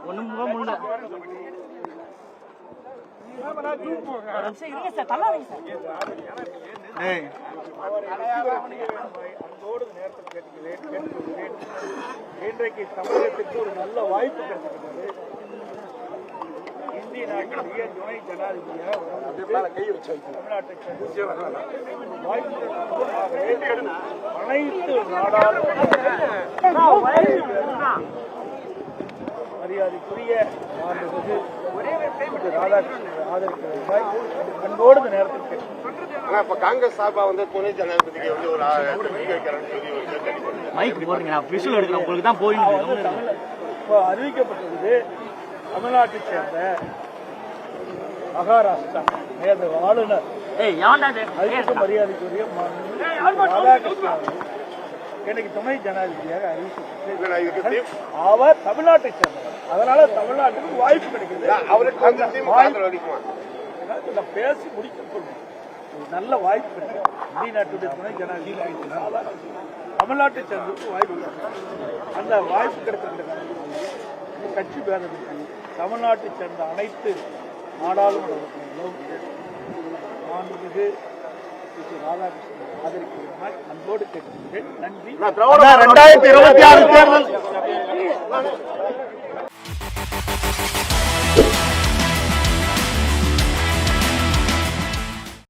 ஒன்றும் முடியல. இன்றைக்கு தமிழகத்திற்கு ஒரு நல்ல வாய்ப்பு கிடைத்திருக்கிறது. இந்திய நாட்டினுடைய துணை ஜனாதிபதியாக அனைத்து மரியாதைக்குரிய ராதாகிருஷ்ணன் ஆதரிக்கிறதாய் அன்போடு இந்த நேரத்தில் காங்கிரஸ் சார்பா வந்து துணை ஜனாதிபதிக்கு வந்து ஒரு மைக் போடுறீங்க, நான் விஷுவல் எடுக்கிறேன், உங்களுக்கு தான் போயிட்டு இப்போ அறிவிக்கப்பட்டது. தமிழ்நாட்டை சேர்ந்த மகாராஷ்டிரா ஆளுநர் அதிக மரியாதைக்குரிய ராதாகிருஷ்ணன் எனக்கு துணை ஜனாதிபதியாக அறிவிக்கப்பட்டு அவர் தமிழ்நாட்டை சேர்ந்தவர். அதனால தமிழ்நாட்டுக்கு வாய்ப்பு கிடைக்குது. பேசி முடிக்க நல்ல வாய்ப்பு கிடைக்கும். இந்திய நாட்டுடைய துணை ஜனாதிபதி தமிழ்நாட்டை சேர்ந்ததுக்கு வாய்ப்பு கிடைக்கும். அந்த வாய்ப்பு கிடைக்கின்ற கட்சி பேதம் தமிழ்நாட்டை சேர்ந்த அனைத்து நாடாளுமன்ற உறுப்பினர்களும் மாண்புமிகு ராதாகிருஷ்ணன் ஆதரிக்கிறதுமாய் அன்போடு கேட்கிறேன். நன்றி. 2026 தேர்தல்